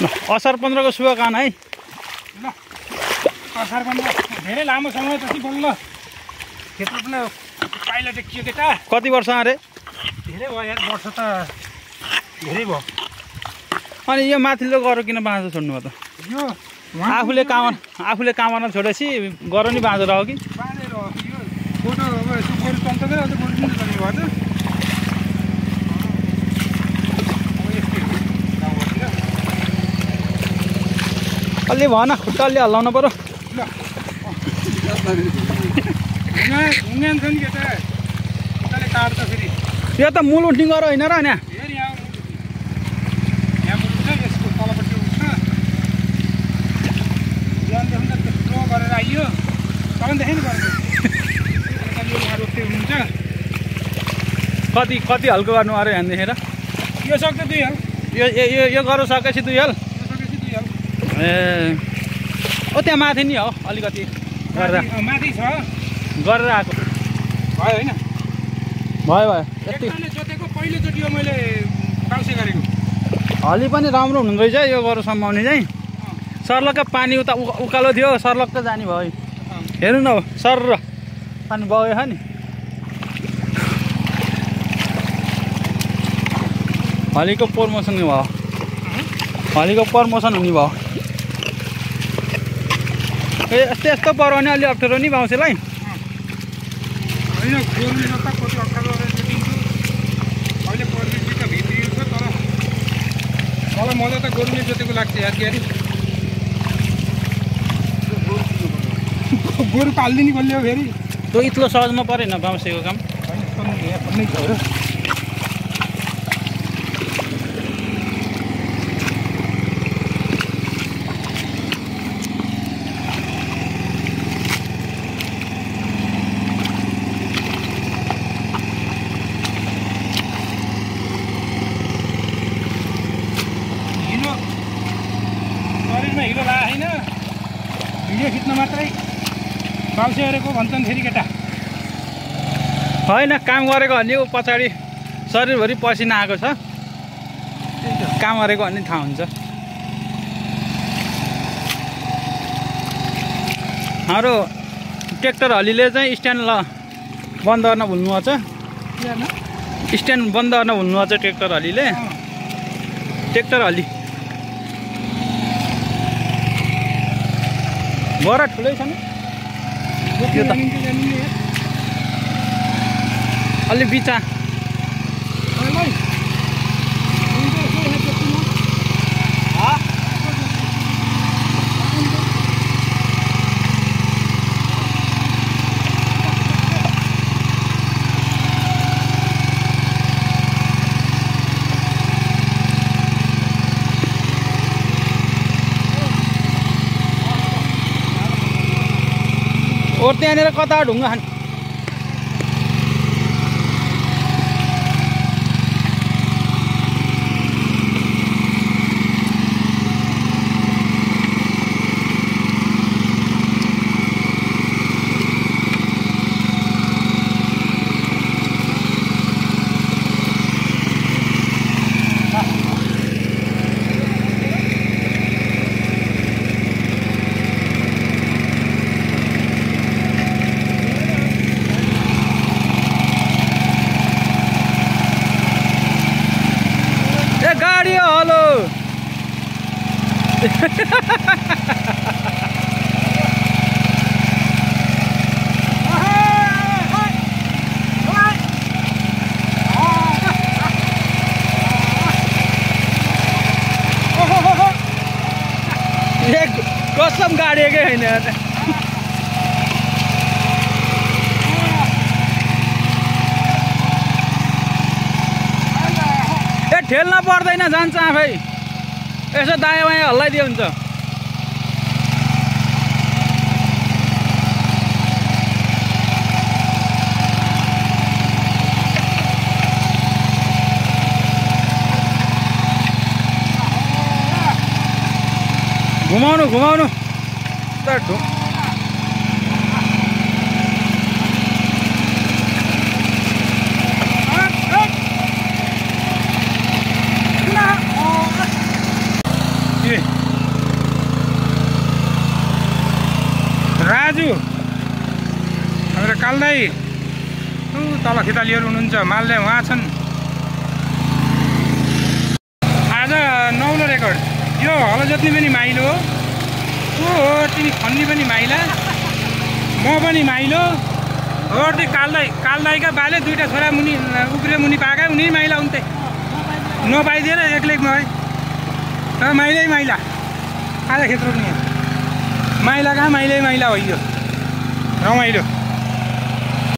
असार 15 को शुभकामना है। ल असार 15 धेरै लामो समयपछि बल्ल खेत रोप्न पाइला टेकियो केटा। कति वर्ष अरे? धेरै भयो यार, वर्ष त धेरै भयो। अनि यो माथिल्लो गर किन बाँझो छोड्नु भयो त? यो आफूले कामना छोडेपछि गर नि बाँझो रह्यो कि? बाँधेर हो यो फोटो अब यसो गोरु चल्दै अझ गोरु पनि चल्ने भयो त। अलि भएन, खुट्टा अलि हल्लाउनु पर्यो। ढुङ्गान छ नि केटा, खुट्टाले काट्छ फेरि। यो त मूल उठ्ने गर होइन र यहाँ? फेरि यहाँ उठ्छ, यसको तलपट्टि उठ्छ। बिहानदेखि त त्यत्रो गरेर आइयो, तपाईँदेखि नि गरेको यहाँ रोप्दै हुनुहुन्छ। कति हल्को गर्नु अरे यहाँदेखि र? यो सक्छ 2 हल, यो गर सकेपछि 2 हल। यो सकेपछि 2 हल। ए ओ त्यहाँ माथि नि हो अलिकति गरेर माथि छ गरेर आएको भयो होइन? भयो यति एकताले जोतेको पहिलोचोटि हो मैले काउसे गरेको। हली पनि राम्रो हुनु रहेछ यो गर सम्माउने चाहिँ। सर्लक्क पानी उता उकालो थियो, सर्लक्क जाने भयो। हेर्नु न सर पानी बगेछ नि। हलीको प्रमोसन भयो, हलीको प्रमोसन हुने भयो। यस्तो पर्यो भने अलि अप्ठ्यारो नि बाउँसेलाई। होइन गोरुले जता कति अप्ठ्यारो गरेर जोतिन्छु, अहिले परिस्थिति त भित्रियो छ, तर मलाई मजा त गोरुले जोतेको लाग्छ यार। के अरे गोरु पालिदिने कसले हो फेरि? त्यो इत्लो सहजमा परेन बाउँसेको काम। भन्नै छ र। हिरो लाए होइन, भिडियो खिच्न मात्रै बाउसे गरेको भन्छन् फेरि केटा। होइन काम गरेको भने ऊ पछाडि शरीरभरि पसिना आएको छ, काम गरेको भने थाहा हुन्छ। हाम्रो ट्र्याक्टर हलीले चाहिँ स्ट्यान्ड बन्द गर्न भुल्नुभएको छ। स्ट्यान्ड बन्द गर्न भुल्नुभएको छ ट्र्याक्टर हलीले। ट्र्याक्टर हली गर ठुलै छ नि यो त, अलि बिचा। और त्यहाँनिर कता ढुङ्गा खाने गाडी हलो कसम गाडिएकै होइन। ठेल्न पर्दैन, जान्छ आफै। यसो दायाँ बायाँ हल्लाइदियो हुन्छ। घुमाउनु घुमाउनु कालदाई तल खेतालीहरू हुनुहुन्छ मालदाई उहाँ छन्। आज नौलो रेकर्ड यो हलो जोत्ने पनि माइलो हो, ऊ हो तिमी खन्ने पनि माइला, म पनि माइलो हो। त्यो कालदाईका बाले दुईवटा छोरा मुनि उब्रे मुनि पाएका उनी माइला हुन्थे नपाइदिएर एक्लै नभए माइलै माइला आज खेत रोप्ने माइला कहाँ माइलै माइला हो यो रमाइलो।